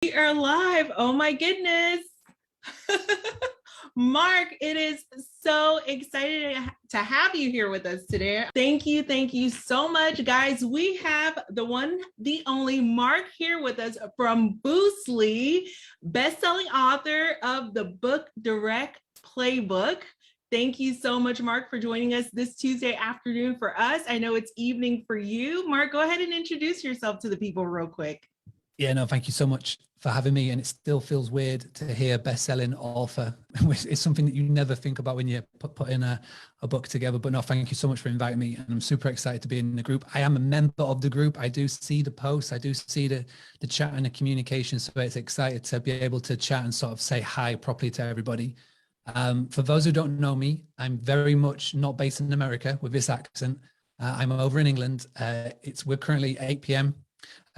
We are live. Oh my goodness. Mark, it is so exciting to have you here with us today. Thank you. Thank you so much, guys. We have the one, the only Mark here with us from Boostly, best-selling author of the Book Direct Playbook. Thank you so much, Mark, for joining us this Tuesday afternoon for us. I know it's evening for you. Mark, go ahead and introduce yourself to the people real quick. Yeah, no, thank you so much for having me. And it still feels weird to hear best-selling author, which is something that you never think about when you put in a book together. But no, thank you so much for inviting me. And I'm super excited to be in the group. I am a member of the group. I do see the posts. I do see the chat and the communication. So it's excited to be able to chat and sort of say hi properly to everybody. For those who don't know me, I'm very much not based in America with this accent. I'm over in England. We're currently 8 p.m.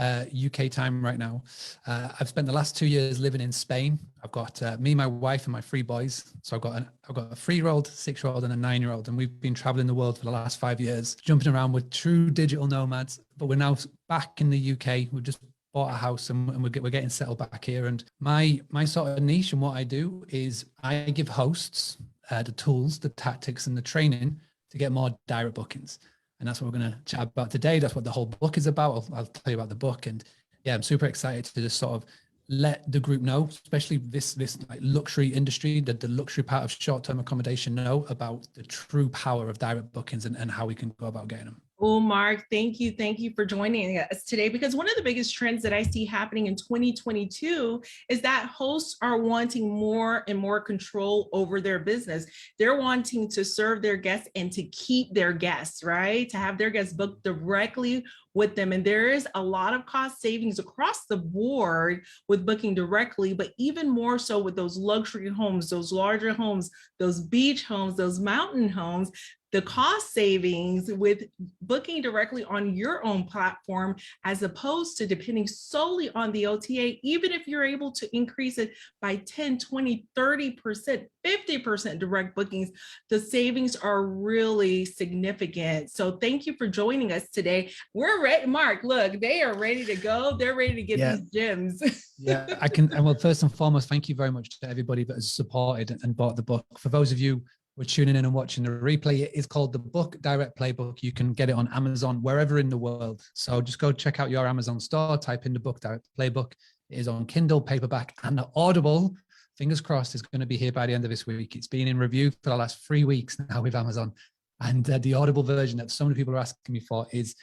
UK time right now. I've spent the last 2 years living in Spain. I've got me, my wife, and my 3 boys. So I've got a 3-year-old, 6-year-old, and a 9-year-old, and we've been traveling the world for the last 5 years, jumping around with true digital nomads. But we're now back in the UK. We've just bought a house and we're getting settled back here. And my sort of niche and what I do is I give hosts the tools, the tactics, and the training to get more direct bookings. And that's what we're going to chat about today. That's what the whole book is about. I'll tell you about the book. And yeah, I'm super excited to just sort of let the group know, especially this like luxury industry, the luxury part of short-term accommodation, know about the true power of direct bookings and how we can go about getting them. Oh, Mark, thank you. Thank you for joining us today, because one of the biggest trends that I see happening in 2022 is that hosts are wanting more and more control over their business. They're wanting to serve their guests and to keep their guests, right? To have their guests booked directly with them. And there is a lot of cost savings across the board with booking directly, but even more so with those luxury homes, those larger homes, those beach homes, those mountain homes. The cost savings with booking directly on your own platform, as opposed to depending solely on the OTA, even if you're able to increase it by 10, 20, 30%, 50% direct bookings, the savings are really significant. So thank you for joining us today. We're ready. Mark, look, they are ready to go. They're ready to get these gems. Yeah, I can. And well, first and foremost, thank you very much to everybody that has supported and bought the book. For those of you who are tuning in and watching the replay, it is called the Book Direct Playbook. You can get it on Amazon, wherever in the world. So just go check out your Amazon store, type in the Book Direct Playbook. It is on Kindle, paperback, and the Audible, fingers crossed, is going to be here by the end of this week. It's been in review for the last 3 weeks now with Amazon. And the Audible version that so many people are asking me for is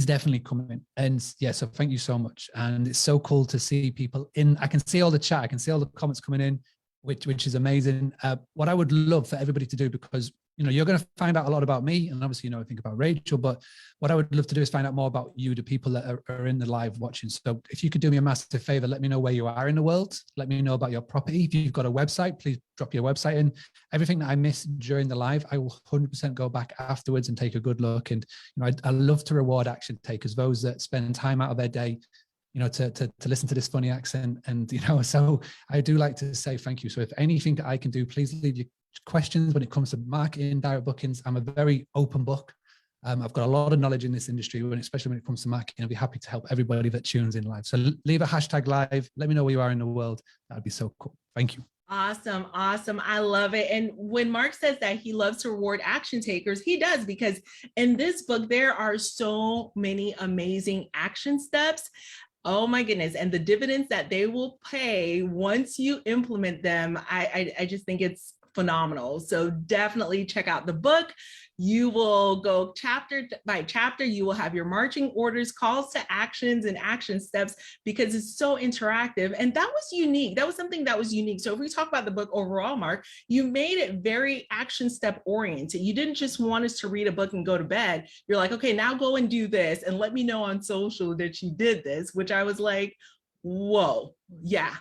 definitely coming. And yeah, so thank you so much. And it's so cool to see people in. I can see all the chat. I can see all the comments coming in, which is amazing. What I would love for everybody to do, because you're going to find out a lot about me, and obviously I think about Rachel, but what I would love to do is find out more about you, the people that are in the live watching. So if you could do me a massive favor, let me know where you are in the world. Let me know about your property. If you've got a website, please drop your website in. Everything that I missed during the live, I will 100% go back afterwards and take a good look. And I love to reward action takers, those that spend time out of their day to listen to this funny accent. And, so I do like to say thank you. So if anything that I can do, please leave your questions when it comes to marketing, direct bookings. I'm a very open book. I've got a lot of knowledge in this industry, especially when it comes to marketing. I'll be happy to help everybody that tunes in live. So leave a hashtag live. Let me know where you are in the world. That'd be so cool. Thank you. Awesome. Awesome. I love it. And when Mark says that he loves to reward action takers, he does, because in this book, there are so many amazing action steps. Oh my goodness. And the dividends that they will pay once you implement them, I just think it's phenomenal. So definitely check out the book. You will go chapter by chapter. You will have your marching orders, calls to actions, and action steps, because it's so interactive. And that was unique. That was something that was unique. So if we talk about the book overall, Mark, you made it very action step oriented. You didn't just want us to read a book and go to bed. You're like, okay, now go and do this, and let me know on social that you did this, which I was like, whoa, yeah,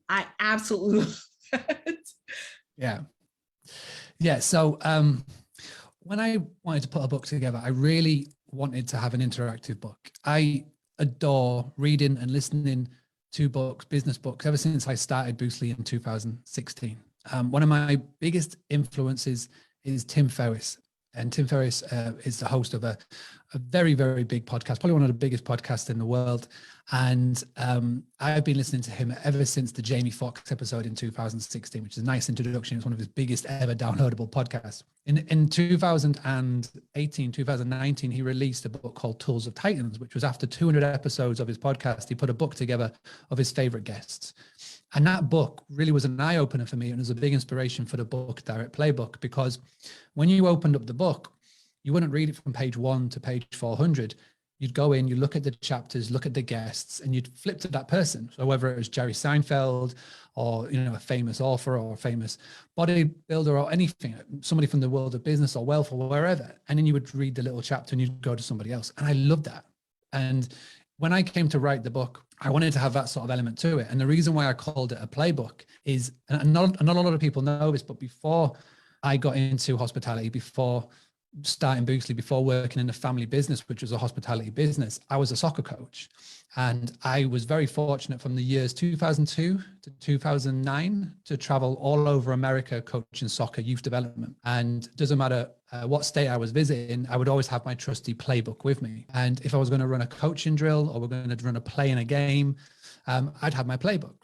I absolutely love that. Yeah. So, when I wanted to put a book together, I really wanted to have an interactive book. I adore reading and listening to books, business books, ever since I started Boostly in 2016. One of my biggest influences is Tim Ferriss. And Tim Ferriss is the host of a a very, very big podcast, probably one of the biggest podcasts in the world. And I've been listening to him ever since the Jamie Foxx episode in 2016, which is a nice introduction. It's one of his biggest ever downloadable podcasts. In 2018, 2019, he released a book called Tools of Titans, which was after 200 episodes of his podcast. He put a book together of his favorite guests. And that book really was an eye-opener for me, and was a big inspiration for the Book Direct Playbook, because when you opened up the book, you wouldn't read it from page 1 to page 400. You'd go in, you look at the chapters, look at the guests, and you'd flip to that person. So whether it was Jerry Seinfeld, or a famous author, or a famous bodybuilder, or anything, somebody from the world of business or wealth or wherever, and then you would read the little chapter and you'd go to somebody else. And I loved that. And when I came to write the book, I wanted to have that sort of element to it. And the reason why I called it a playbook is, and not a lot of people know this, but before I got into hospitality, before starting Boostly, before working in the family business, which was a hospitality business, I was a soccer coach. And I was very fortunate from the years 2002 to 2009 to travel all over America coaching soccer youth development. And doesn't matter what state I was visiting, I would always have my trusty playbook with me. And if I was going to run a coaching drill, or we're going to run a play in a game, I'd have my playbook.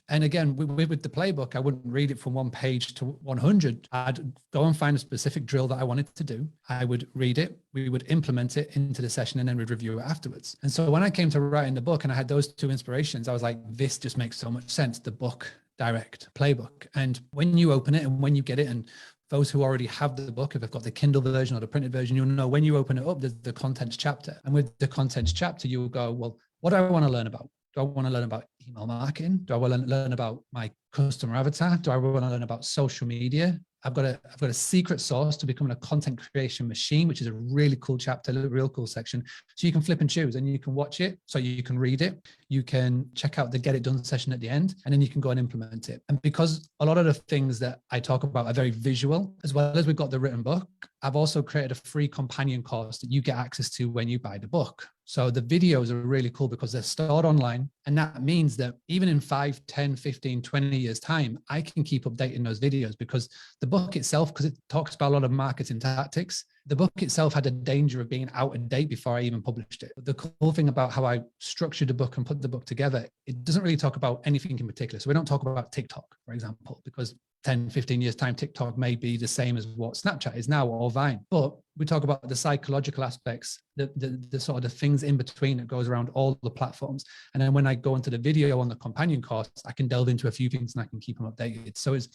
And again, with the playbook, I wouldn't read it from one page to 100. I'd go and find a specific drill that I wanted to do. I would read it, we would implement it into the session, and then we'd review it afterwards. And so when I came to writing the book and I had those two inspirations, I was like, this just makes so much sense, the Book Direct Playbook. And when you open it and when you get it, and those who already have the book, if they've got the Kindle version or the printed version, you'll know when you open it up, there's the contents chapter. And with the contents chapter, you'll go, well, what do I want to learn about? Do I want to learn about email marketing? Do I want to learn about my customer avatar? Do I want to learn about social media? I've got a secret sauce to becoming a content creation machine, which is a really cool chapter, a real cool section. So you can flip and choose, and you can watch it. So you can read it. You can check out the Get It Done session at the end, and then you can go and implement it. And because a lot of the things that I talk about are very visual, as well as we've got the written book, I've also created a free companion course that you get access to when you buy the book. So the videos are really cool because they're stored online. And that means that even in 5, 10, 15, 20 years time, I can keep updating those videos, because the book itself, because it talks about a lot of marketing tactics, the book itself had a danger of being out of date before I even published it. But the cool thing about how I structured the book and put the book together, it doesn't really talk about anything in particular. So we don't talk about TikTok, for example, because 10, 15 years time, TikTok may be the same as what Snapchat is now, or Vine. But we talk about the psychological aspects, the sort of the things in between that goes around all the platforms. And then when I go into the video on the companion course, I can delve into a few things and I can keep them updated. So it's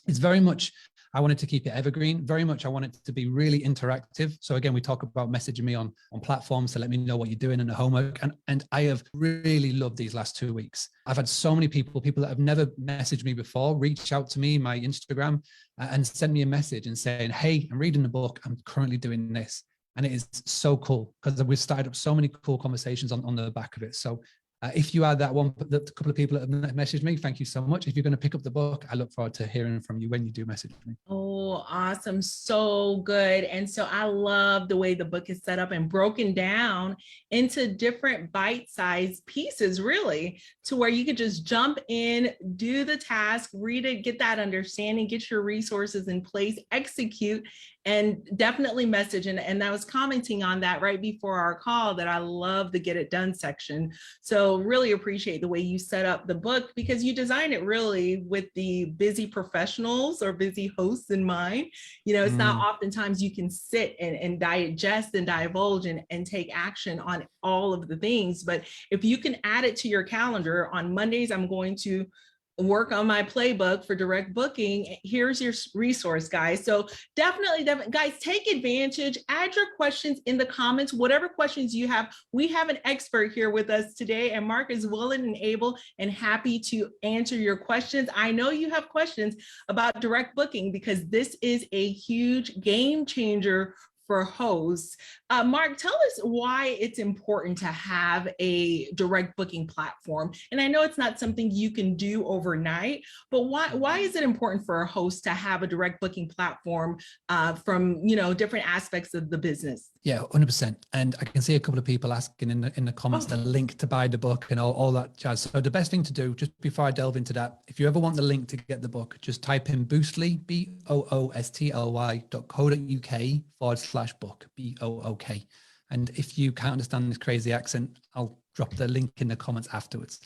very much, I wanted to keep it evergreen. Very much, I want it to be really interactive. So again, we talk about messaging me on platforms to let me know what you're doing in the homework. And I have really loved these last 2 weeks. I've had so many people that have never messaged me before, reach out to me, my Instagram, and send me a message and saying, hey, I'm reading the book. I'm currently doing this. And it is so cool because we've started up so many cool conversations on the back of it. So if you are that the couple of people that have messaged me, thank you so much. If you're going to pick up the book, I look forward to hearing from you when you do message me. Oh, awesome. So good. And so I love the way the book is set up and broken down into different bite-sized pieces, really, to where you could just jump in, do the task, read it, get that understanding, get your resources in place, execute, and definitely message. And I was commenting on that right before our call that I love the Get It Done section. So really appreciate the way you set up the book, because you designed it really with the busy professionals or busy hosts in mind. It's not oftentimes you can sit and digest and divulge and take action on all of the things. But if you can add it to your calendar, on Mondays, I'm going to work on my playbook for direct booking. Here's your resource, guys. So definitely, guys, take advantage, add your questions in the comments, whatever questions you have. We have an expert here with us today, and Mark is willing and able and happy to answer your questions. I know you have questions about direct booking, because this is a huge game changer for hosts. Mark, tell us why it's important to have a direct booking platform. And I know it's not something you can do overnight, but why is it important for a host to have a direct booking platform from different aspects of the business? Yeah, 100%. And I can see a couple of people asking in the comments the link to buy the book and all that jazz. So the best thing to do, just before I delve into that, if you ever want the link to get the book, just type in Boostly, boostly.co.uk /book, BOOK. And if you can't understand this crazy accent, I'll drop the link in the comments afterwards.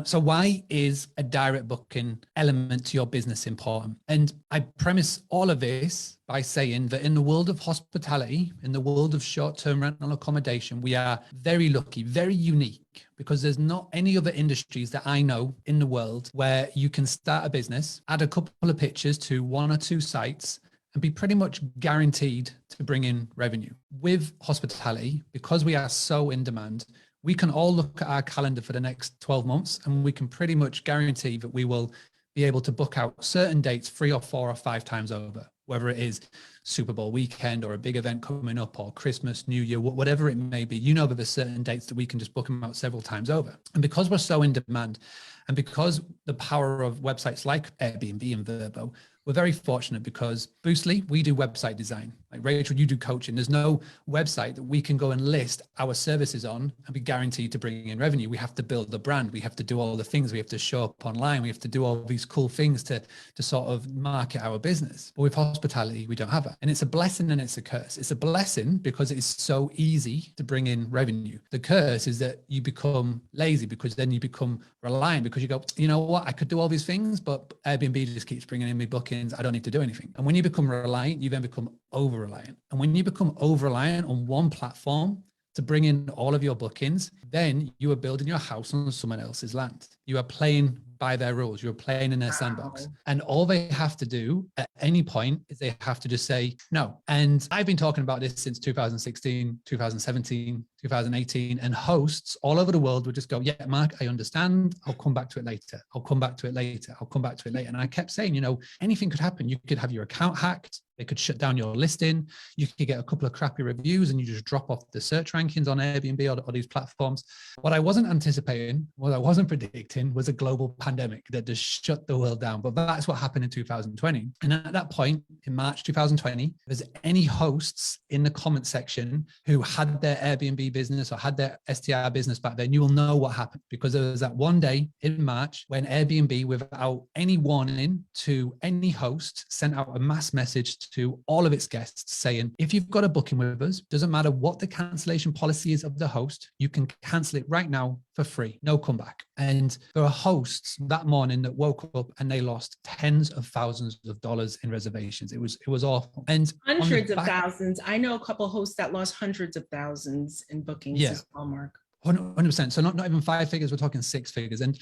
So why is a direct booking element to your business important? And I premise all of this by saying that in the world of hospitality, in the world of short-term rental accommodation, we are very lucky, very unique, because there's not any other industries that I know in the world where you can start a business, add a couple of pictures to one or two sites, and be pretty much guaranteed to bring in revenue. With hospitality, because we are so in demand, we can all look at our calendar for the next 12 months and we can pretty much guarantee that we will be able to book out certain dates 3 or 4 or 5 times over, whether it is Super Bowl weekend or a big event coming up or Christmas, New Year, whatever it may be. You know that there's certain dates that we can just book them out several times over. And because we're so in demand, and because the power of websites like Airbnb and VRBO, we're very fortunate because Boostly, we do website design. Like Rachel, you do coaching. There's no website that we can go and list our services on and be guaranteed to bring in revenue. We have to build the brand. We have to do all the things. We have to show up online. We have to do all these cool things to sort of market our business. But with hospitality, we don't have that. And it's a blessing and it's a curse. It's a blessing because it's so easy to bring in revenue. The curse is that you become lazy because then you become reliant because you go, you know what, I could do all these things, but Airbnb just keeps bringing in me bookings. I don't need to do anything. And when you become reliant, you then become over-reliant. And when you become over-reliant on one platform to bring in all of your bookings, then you are building your house on someone else's land. You are playing by their rules. You're playing in their sandbox. And all they have to do at any point is they have to just say no. And I've been talking about this since 2016, 2017, 2018, and hosts all over the world would just go, yeah, Mark, I understand. I'll come back to it later. I'll come back to it later. I'll come back to it later. And I kept saying, you know, anything could happen. You could have your account hacked. They could shut down your listing. You could get a couple of crappy reviews and you just drop off the search rankings on Airbnb or these platforms. What I wasn't anticipating, what I wasn't predicting was a global pandemic that just shut the world down. But that's what happened in 2020. And at that point, in March 2020, if there's any hosts in the comment section who had their Airbnb business or had their STR business back then, you will know what happened, because there was that one day in March when Airbnb, without any warning to any host, sent out a mass message to all of its guests saying, if you've got a booking with us, doesn't matter what the cancellation policy is of the host, you can cancel it right now for free, no comeback. And there are hosts that morning that woke up and they lost tens of thousands of dollars in reservations. It was awful. And hundreds of thousands. I know a couple hosts that lost hundreds of thousands in bookings as well, Mark. 100%. So not even 5 figures, we're talking 6 figures. And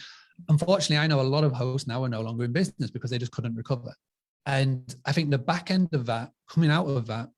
unfortunately, I know a lot of hosts now are no longer in business because they just couldn't recover. And I think the back end of that, coming out of that,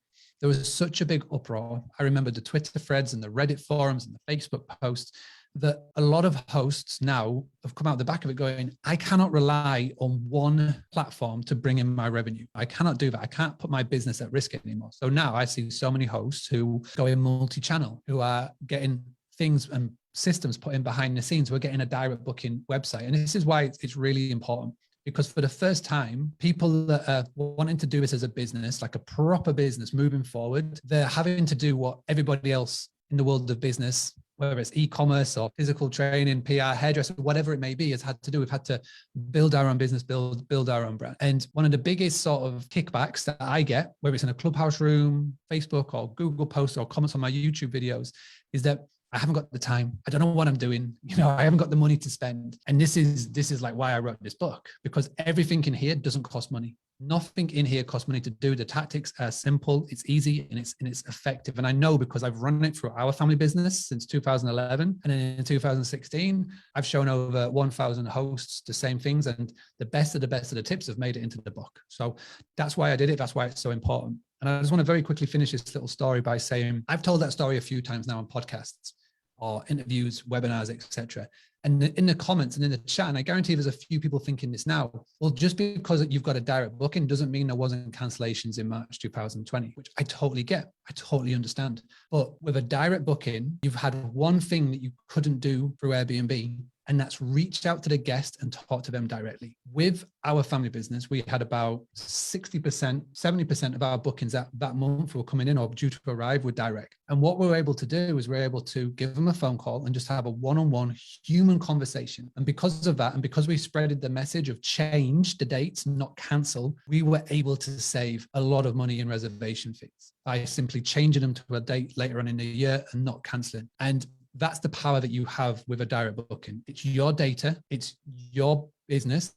there was such a big uproar. I remember the Twitter threads and the Reddit forums and the Facebook posts that a lot of hosts now have come out the back of it going, I cannot rely on one platform to bring in my revenue. I cannot do that. I can't put my business at risk anymore. So now I see so many hosts who go in multi-channel, who are getting things and systems put in behind the scenes. We're getting a direct booking website. And this is why it's really important. Because for the first time, people that are wanting to do this as a business, like a proper business moving forward, they're having to do what everybody else in the world of business, whether it's e-commerce or physical training, PR, hairdresser, whatever it may be, has had to do. We've had to build our own business, build our own brand. And one of the biggest sort of kickbacks that I get, whether it's in a Clubhouse room, Facebook or Google posts or comments on my YouTube videos, is that I haven't got the time. I don't know what I'm doing. You know, I haven't got the money to spend. And this is like why I wrote this book, because everything in here doesn't cost money. Nothing in here costs money to do. The tactics are simple, it's easy, and it's effective. And I know because I've run it through our family business since 2011. And then in 2016, I've shown over 1,000 hosts the same things. And the best of the tips have made it into the book. So that's why I did it. That's why it's so important. And I just want to very quickly finish this little story by saying, I've told that story a few times now on podcasts or interviews, webinars, etc. And in the comments and in the chat, and I guarantee there's a few people thinking this now, well, just because you've got a direct booking doesn't mean there wasn't cancellations in March 2020, which I totally get. I totally understand. But with a direct booking, you've had one thing that you couldn't do through Airbnb and that's reached out to the guest and talked to them directly. With our family business, we had about 60%, 70% of our bookings that month were coming in or due to arrive were direct. And what we were able to do is we're able to give them a phone call and just have a one-on-one human conversation. And because of that, and because we spreaded the message of change the dates, not cancel, we were able to save a lot of money in reservation fees by simply changing them to a date later on in the year and not canceling. And that's the power that you have with a direct booking. It's your data, it's your business,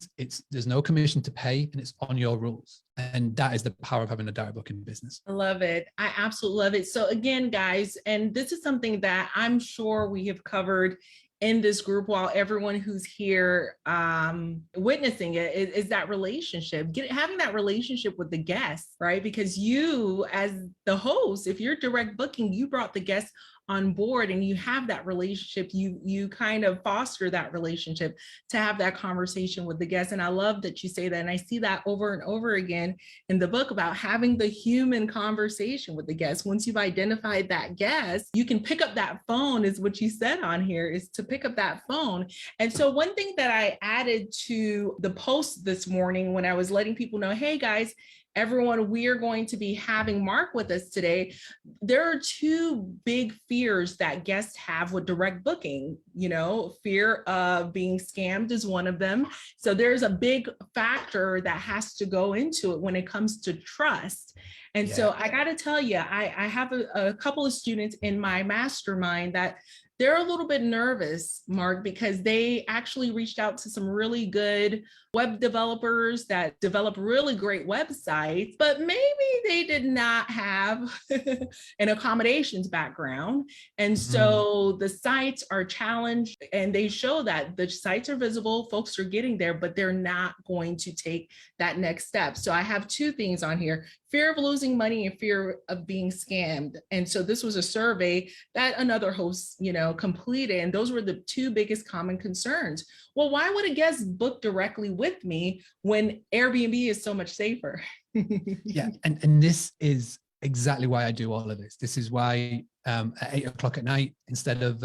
there's no commission to pay, and it's on your rules. And that is the power of having a direct booking business. I love it. I absolutely love it. So again, guys, and this is something that I'm sure we have covered in this group while everyone who's here witnessing it is that relationship, having that relationship with the guests, right? Because you as the host, if you're direct booking, you brought the guests on board and you have that relationship, you kind of foster that relationship to have that conversation with the guests. And I love that you say that. And I see that over and over again in the book about having the human conversation with the guests. Once you've identified that guest, you can pick up that phone, is what you said on here, is to pick up that phone. And so one thing that I added to the post this morning when I was letting people know, hey guys, everyone, we are going to be having Mark with us today. There are two big fears that guests have with direct booking. You know, fear of being scammed is one of them. So there's a big factor that has to go into it when it comes to trust. And so I got to tell you, I have a couple of students in my mastermind that they're a little bit nervous, Mark, because they actually reached out to some really good web developers that develop really great websites, but maybe they did not have an accommodations background. And so the sites are challenged and they show that the sites are visible, folks are getting there, but they're not going to take that next step. So I have two things on here: fear of losing money and fear of being scammed. And so this was a survey that another host, completed. And those were the two biggest common concerns. Well, why would a guest book directly with me when Airbnb is so much safer? Yeah. And this is exactly why I do all of this. This is why at 8 o'clock at night, instead of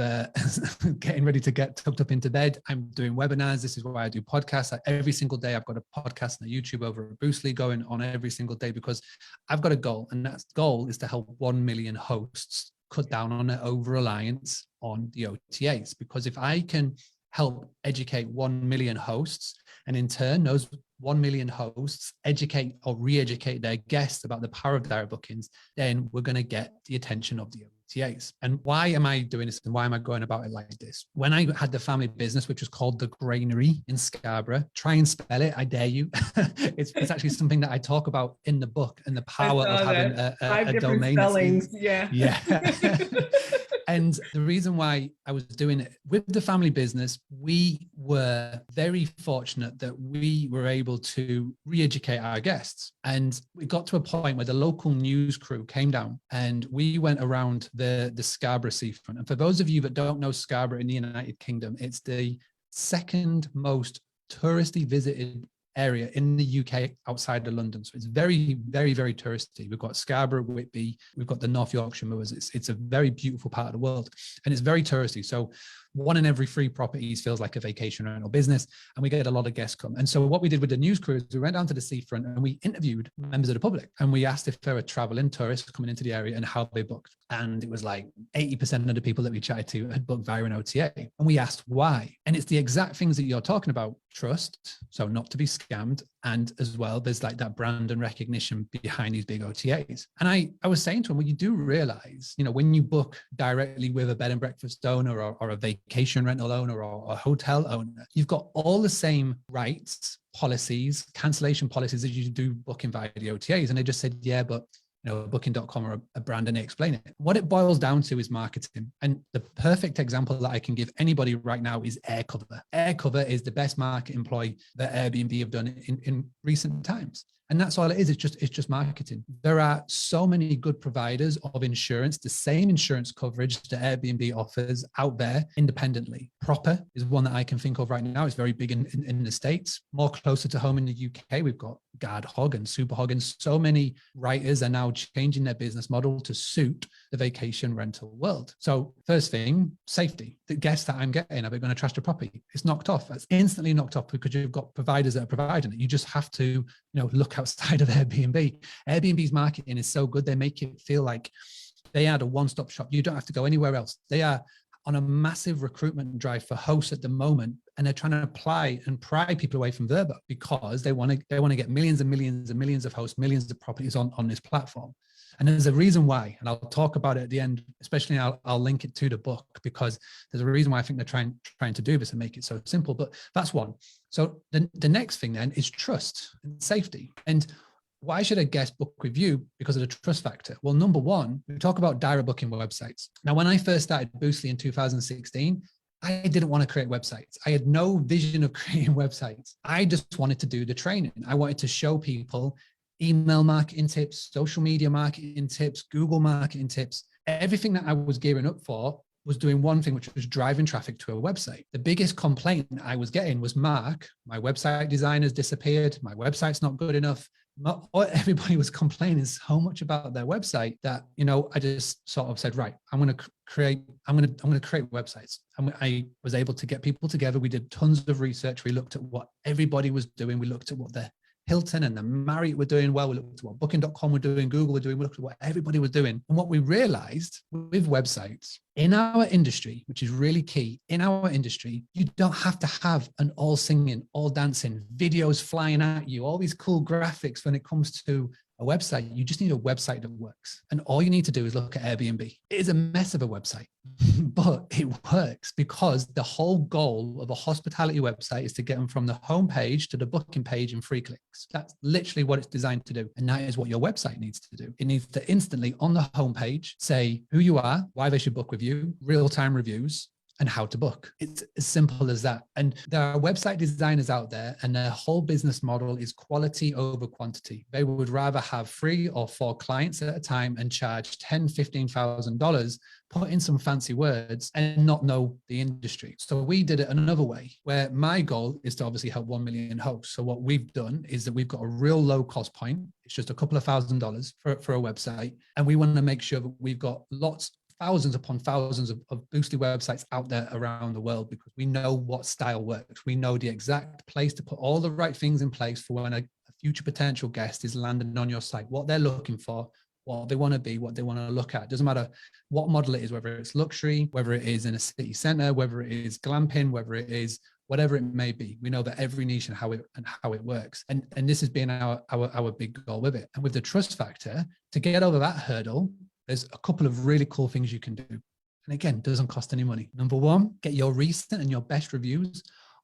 getting ready to get tucked up into bed, I'm doing webinars. This is why I do podcasts. Every single day, I've got a podcast and a YouTube over at Boostly going on every single day, because I've got a goal. And that goal is to help 1 million hosts cut down on their over-reliance on the OTAs. Because if I can help educate 1 million hosts, and in turn, those 1 million hosts educate or re-educate their guests about the power of direct bookings, then we're going to get the attention of the OTAs. And why am I doing this and why am I going about it like this? When I had the family business, which was called The Granary in Scarborough, try and spell it, I dare you. It's actually something that I talk about in the book, and the power of having a domain. Spellings. Yeah. And the reason why I was doing it with the family business, we were very fortunate that we were able to re-educate our guests. And we got to a point where the local news crew came down and we went around the Scarborough seafront. And for those of you that don't know Scarborough in the United Kingdom, it's the second most touristy visited area in the UK outside of London. So it's very, very, very touristy. We've got Scarborough, Whitby, we've got the North Yorkshire Moors. It's a very beautiful part of the world, and it's very touristy. So 1 in every 3 properties feels like a vacation rental business, and we get a lot of guests come. And so what we did with the news crew is we went down to the seafront and we interviewed members of the public, and we asked if there were traveling tourists coming into the area and how they booked. And it was like 80% of the people that we chatted to had booked via an OTA. And we asked why. And it's the exact things that you're talking about: trust, so not to be scammed, and as well, there's like that brand and recognition behind these big OTAs. And I was saying to them, well, you do realize, when you book directly with a bed and breakfast owner or a vacation rental owner or a hotel owner, you've got all the same rights, policies, cancellation policies as you do booking via the OTAs. And they just said, yeah, but booking.com or a brand, and they explain it. What it boils down to is marketing. And the perfect example that I can give anybody right now is air cover. Air cover is the best marketing ploy that Airbnb have done in recent times. And that's all it is. It's just marketing. There are so many good providers of insurance, the same insurance coverage that Airbnb offers out there independently. Proper is one that I can think of right now. It's very big in the States, more closer to home in the UK. We've got Guard Hog and Super Hog, and so many writers are now changing their business model to suit the vacation rental world. So first thing, safety. The guests that I'm getting, are they going to trash the property? It's knocked off. It's instantly knocked off because you've got providers that are providing it. You just have to, look outside of Airbnb. Airbnb's marketing is so good. They make it feel like they are the one-stop shop. You don't have to go anywhere else. They are on a massive recruitment drive for hosts at the moment, and they're trying to apply and pry people away from VRBO because they want to get millions and millions and millions of hosts, millions of properties on this platform. And there's a reason why, and I'll talk about it at the end, especially I'll link it to the book, because there's a reason why I think they're trying to do this and make it so simple. But that's one. So the next thing then is trust and safety. And why should a guest book with you? Because of the trust factor. Well, number one, we talk about direct booking websites. Now, when I first started Boostly in 2016, I didn't want to create websites. I had no vision of creating websites. I just wanted to do the training. I wanted to show people email marketing tips, social media marketing tips, Google marketing tips. Everything that I was gearing up for was doing one thing, which was driving traffic to a website. The biggest complaint I was getting was, Mark, my website design has disappeared. My website's not good enough. Everybody was complaining so much about their website that, I just sort of said, right, I'm going to create websites. I was able to get people together. We did tons of research. We looked at what everybody was doing. We looked at what the Hilton and the Marriott were doing well. We looked at what Booking.com were doing, Google were doing. We looked at what everybody was doing. And what we realized with websites in our industry, which is really key, in our industry, you don't have to have an all singing, all dancing, videos flying at you, all these cool graphics when it comes to a website. You just need a website that works. And all you need to do is look at Airbnb. It is a mess of a website, but it works because the whole goal of a hospitality website is to get them from the homepage to the booking page in 3 clicks. That's literally what it's designed to do. And that is what your website needs to do. It needs to instantly on the homepage say who you are, why they should book with you, real-time reviews, and how to book. It's as simple as that. And there are website designers out there, and their whole business model is quality over quantity. They would rather have 3 or 4 clients at a time and charge $10,000, $15,000, put in some fancy words and not know the industry. So we did it another way, where my goal is to obviously help 1 million hosts. So what we've done is that we've got a real low cost point. It's just a couple of $1,000s for a website. And we want to make sure that we've got thousands upon thousands of Boostly websites out there around the world, because we know what style works. We know the exact place to put all the right things in place for when a future potential guest is landing on your site, what they're looking for, what they want to be, what they want to look at. It doesn't matter what model it is, whether it's luxury, whether it is in a city center, whether it is glamping, whether it is whatever it may be. We know that every niche and how it works. And this has been our big goal with it. And with the trust factor, to get over that hurdle, there's a couple of really cool things you can do. And again, it doesn't cost any money. Number one, get your recent and your best reviews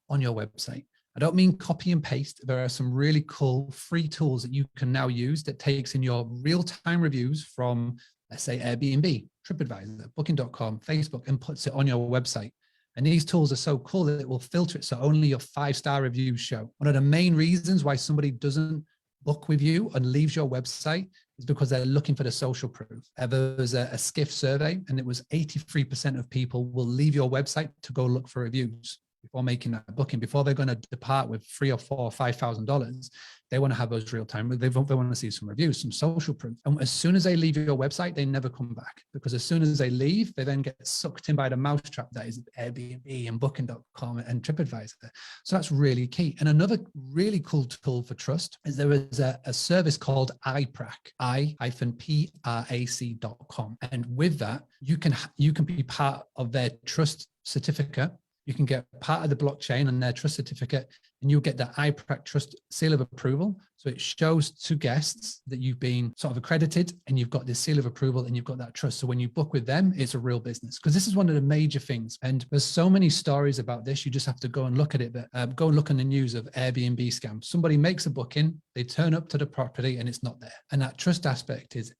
on your website. I don't mean copy and paste. There are some really cool free tools that you can now use that takes in your real-time reviews from, let's say, Airbnb, TripAdvisor, Booking.com, Facebook, and puts it on your website. And these tools are so cool that it will filter it so only your 5-star reviews show. One of the main reasons why somebody doesn't book with you and leaves your website is because they're looking for the social proof. There was a Skiff survey, and it was 83% of people will leave your website to go look for reviews before making that booking. Before they're going to depart with $3,000 or $4,000 or $5,000, they want to have those real time. They want to see some reviews, some social proof. And as soon as they leave your website, they never come back, because as soon as they leave, they then get sucked in by the mousetrap that is Airbnb and Booking.com and TripAdvisor. So that's really key. And another really cool tool for trust is there is a service called iPrac, i-prac.com. And with that, you can be part of their trust certificate. You can get part of the blockchain and their trust certificate, and you'll get the iPrac Trust seal of approval. So it shows to guests that you've been sort of accredited and you've got this seal of approval and you've got that trust. So when you book with them, it's a real business, because this is one of the major things. And there's so many stories about this. You just have to go and look at it. But go and look on the news of Airbnb scams. Somebody makes a booking, they turn up to the property and it's not there. And that trust aspect is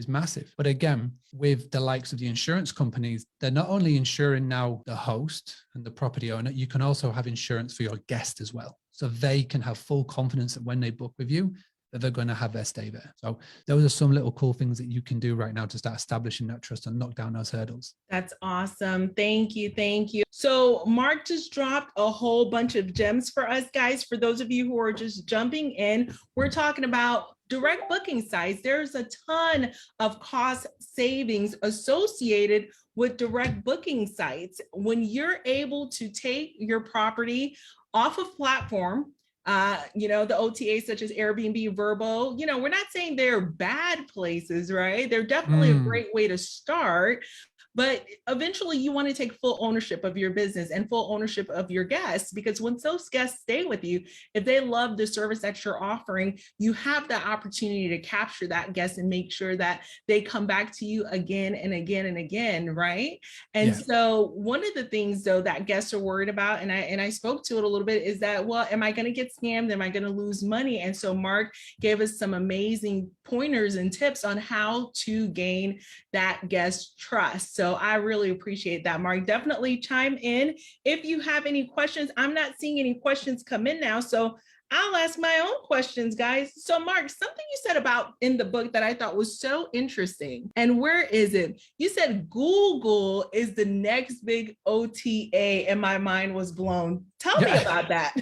massive. But again, with the likes of the insurance companies, they're not only insuring now the host and the property owner, you can also have insurance for your guest as well. So they can have full confidence that when they book with you, that they're going to have their stay there. So those are some little cool things that you can do right now to start establishing that trust and knock down those hurdles. That's awesome. Thank you. Thank you. So Mark just dropped a whole bunch of gems for us guys. For those of you who are just jumping in, we're talking about direct booking sites. There's a ton of cost savings associated with direct booking sites. When you're able to take your property off of platform, the OTAs such as Airbnb, VRBO, we're not saying they're bad places, right? They're definitely a great way to start. But eventually you want to take full ownership of your business and full ownership of your guests, because once those guests stay with you, if they love the service that you're offering, you have the opportunity to capture that guest and make sure that they come back to you again and again and again, right? And so one of the things though that guests are worried about, and I spoke to it a little bit, is that, well, am I going to get scammed? Am I going to lose money? And so Mark gave us some amazing pointers and tips on how to gain that guest trust. So I really appreciate that, Mark. Definitely chime in if you have any questions. I'm not seeing any questions come in now, so I'll ask my own questions, guys. So Mark, something you said about in the book that I thought was so interesting. And where is it? You said Google is the next big OTA, and my mind was blown. Tell me about that.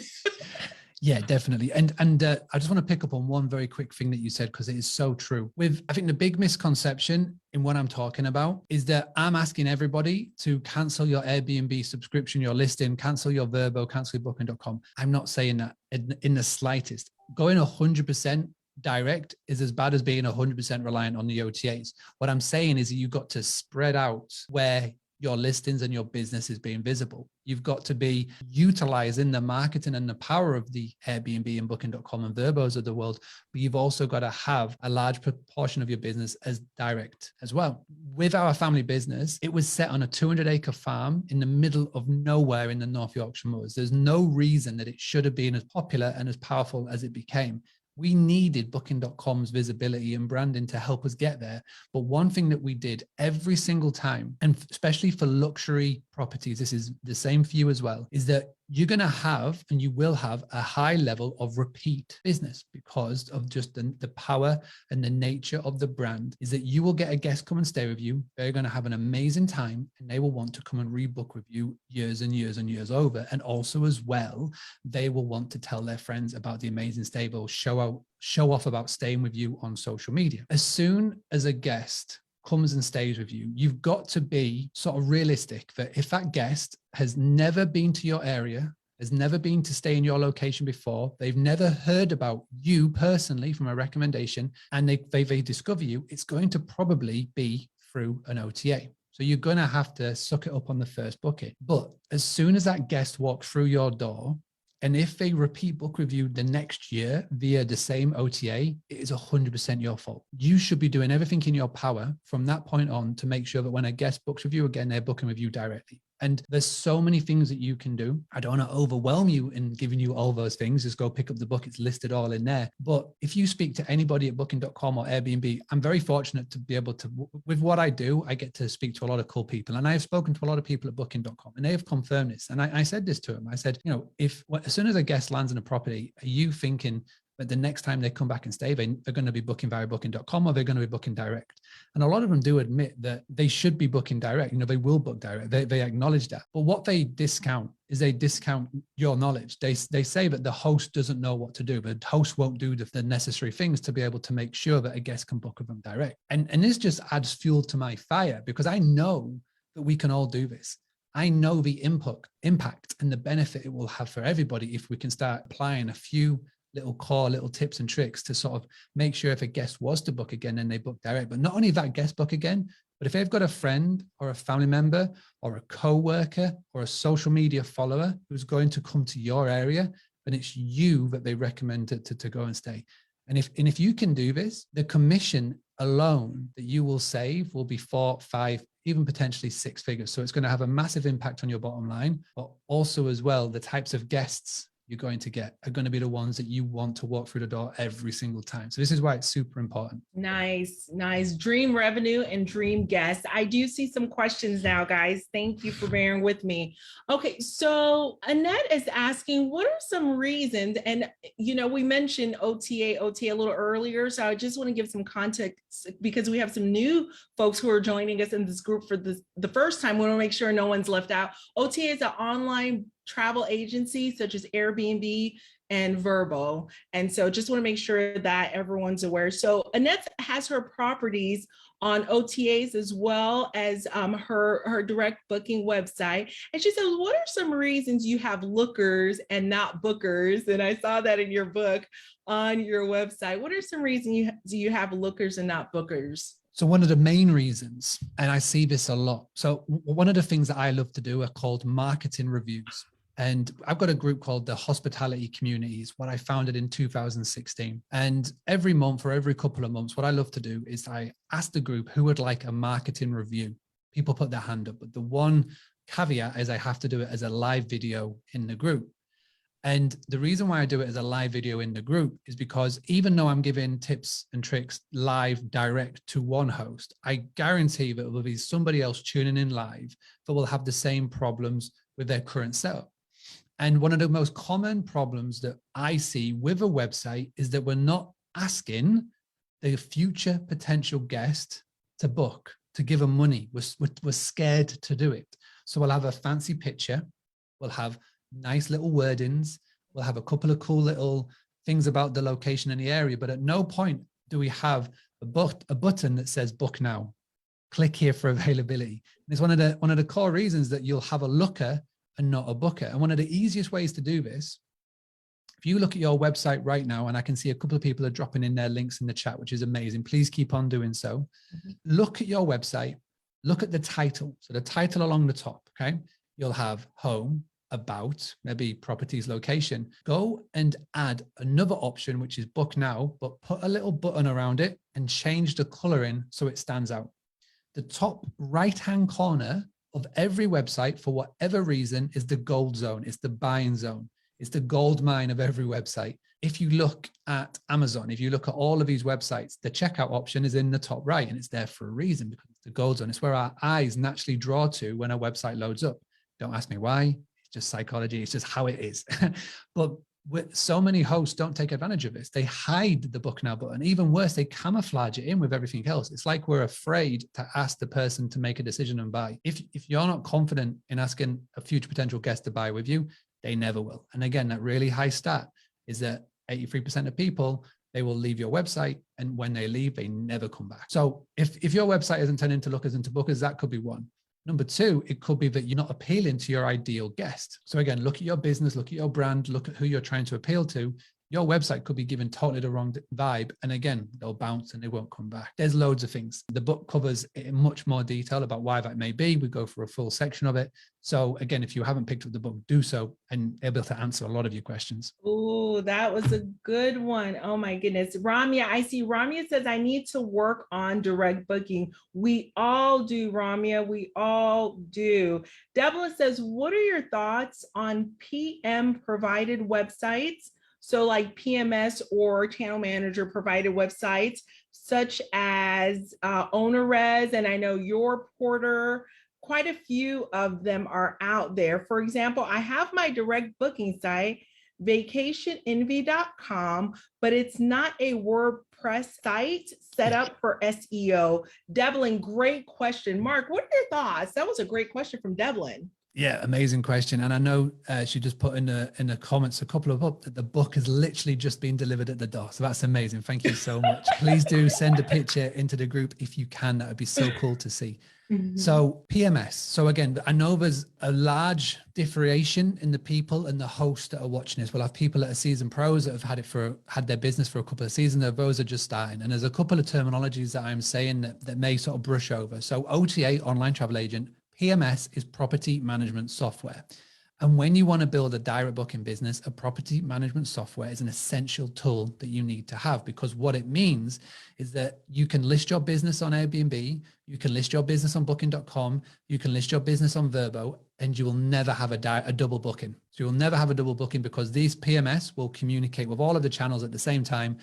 Yeah, definitely. And I just want to pick up on one very quick thing that you said, because it is so true. I think the big misconception in what I'm talking about is that I'm asking everybody to cancel your Airbnb subscription, your listing, cancel your VRBO, cancel your booking.com. I'm not saying that in the slightest. Going 100% direct is as bad as being 100% reliant on the OTAs. What I'm saying is that you've got to spread out where your listings and your business is being visible. You've got to be utilizing the marketing and the power of the Airbnb and booking.com and VRBOs of the world, but you've also got to have a large proportion of your business as direct as well. With our family business, it was set on a 200-acre farm in the middle of nowhere in the North Yorkshire Moors. There's no reason that it should have been as popular and as powerful as it became. We needed booking.com's visibility and branding to help us get there. But one thing that we did every single time, and especially for luxury properties, this is the same for you as well, is that you're going to have, and you will have, a high level of repeat business because of just the power and the nature of the brand. Is that you will get a guest come and stay with you. They're going to have an amazing time, and they will want to come and rebook with you years and years and years over. And also as well, they will want to tell their friends about the amazing stay. They'll show off about staying with you on social media. As soon as a guest comes and stays with you, you've got to be sort of realistic that if that guest has never been to your area, has never been to stay in your location before, they've never heard about you personally from a recommendation, and they discover you, it's going to probably be through an OTA. So you're going to have to suck it up on the first booking. But as soon as that guest walks through your door, and if they repeat book with you the next year via the same OTA, it is 100% your fault. You should be doing everything in your power from that point on to make sure that when a guest books with you again, they're booking with you directly. And there's so many things that you can do. I don't want to overwhelm you in giving you all those things. Just go pick up the book. It's listed all in there. But if you speak to anybody at booking.com or Airbnb, I'm very fortunate to be able to, with what I do, I get to speak to a lot of cool people. And I have spoken to a lot of people at booking.com, and they have confirmed this. And I said this to them. I said, as soon as a guest lands in a property, are you thinking but the next time they come back and stay, they're going to be booking via booking.com, or they're going to be booking direct? And a lot of them do admit that they should be booking direct. They will book direct. They acknowledge that. But what they discount is they discount your knowledge. They say that the host doesn't know what to do. The host won't do the necessary things to be able to make sure that a guest can book with them direct. And this just adds fuel to my fire, because I know that we can all do this. I know the impact and the benefit it will have for everybody if we can start applying a few little tips and tricks to sort of make sure if a guest was to book again, then they book direct. But not only that guest book again, but if they've got a friend or a family member or a co-worker or a social media follower who's going to come to your area, then it's you that they recommend to go and stay. And if you can do this, the commission alone that you will save will be 4, 5, even potentially 6 figures. So it's going to have a massive impact on your bottom line, but also as well, the types of guests you're going to get are going to be the ones that you want to walk through the door every single time. So this is why it's super important. Nice, nice. Dream revenue and dream guests. I do see some questions now, guys. Thank you for bearing with me. Okay, so Annette is asking, what are some reasons? And, we mentioned OTA a little earlier. So I just want to give some context because we have some new folks who are joining us in this group for the first time. We want to make sure no one's left out. OTA is an online travel agency such as Airbnb and VRBO. And so just want to make sure that everyone's aware. So Annette has her properties on OTAs as well as her direct booking website. And she says, what are some reasons you have lookers and not bookers? And I saw that in your book on your website. What are some reasons you have lookers and not bookers? So one of the main reasons, and I see this a lot. So one of the things that I love to do are called marketing reviews. And I've got a group called the Hospitality Communities, what I founded in 2016. And every month or every couple of months, what I love to do is I ask the group who would like a marketing review. People put their hand up, but the one caveat is I have to do it as a live video in the group. And the reason why I do it as a live video in the group is because even though I'm giving tips and tricks live direct to one host, I guarantee that there will be somebody else tuning in live that will have the same problems with their current setup. And one of the most common problems that I see with a website is that we're not asking the future potential guest to book, to give them money. We're scared to do it. So we'll have a fancy picture. We'll have nice little wordings. We'll have a couple of cool little things about the location and the area. But at no point do we have a button that says book now. Click here for availability. And it's one of the core reasons that you'll have a looker and not a booker. And one of the easiest ways to do this, if you look at your website right now, and I can see a couple of people are dropping in their links in the chat, which is amazing. Please keep on doing so. Look at your website, look at the title. So the title along the top, okay? You'll have home, about, maybe properties, location. Go and add another option, which is book now, but put a little button around it and change the coloring so it stands out. The top right-hand corner of every website, for whatever reason, is the gold zone. It's the buying zone. It's the gold mine of every website. If you look at Amazon, if you look at all of these websites, the checkout option is in the top right, and it's there for a reason because it's the gold zone. It's where our eyes naturally draw to when a website loads up. Don't ask me why. It's just psychology. It's just how it is. But with so many hosts don't take advantage of this. They hide the book now button. Even worse, they camouflage it in with everything else. It's like we're afraid to ask the person to make a decision and buy. If you're not confident in asking a future potential guest to buy with you, they never will. And again, that really high stat is that 83% of people, they will leave your website. And when they leave, they never come back. So if your website isn't turning into lookers into bookers, that could be one. Number two, it could be that you're not appealing to your ideal guest. So again, look at your business, look at your brand, look at who you're trying to appeal to. Your website could be given totally the wrong vibe. And again, they'll bounce and they won't come back. There's loads of things. The book covers in much more detail about why that may be. We go for a full section of it. So again, if you haven't picked up the book, do so and they'll be able to answer a lot of your questions. Oh, that was a good one. Oh my goodness. Ramya, I see Ramya says, I need to work on direct booking. We all do, Ramya. We all do. Devlin says, what are your thoughts on PM provided websites? So like PMS or channel manager provided websites such as OwnerRez, and I know Your Porter, quite a few of them are out there. For example, I have my direct booking site, vacationenvy.com, but it's not a WordPress site set up for SEO. Devlin, great question. Mark, what are your thoughts? That was a great question from Devlin. Yeah, amazing question. And I know she just put in the comments a couple of up that the book has literally just been delivered at the door. So that's amazing. Thank you so much. Please do send a picture into the group if you can. That would be so cool to see. So PMS. So again, I know there's a large differentiation in the people and the hosts that are watching this. We'll have people that are seasoned pros that have had their business for a couple of seasons. Those are just starting. And there's a couple of terminologies that I'm saying that may sort of brush over. So OTA, online travel agent, PMS is property management software. And when you want to build a direct booking business, a property management software is an essential tool that you need to have, because what it means is that you can list your business on Airbnb, you can list your business on booking.com, you can list your business on VRBO, and you will never have a double booking. So you'll never have a double booking because these PMS will communicate with all of the channels at the same time,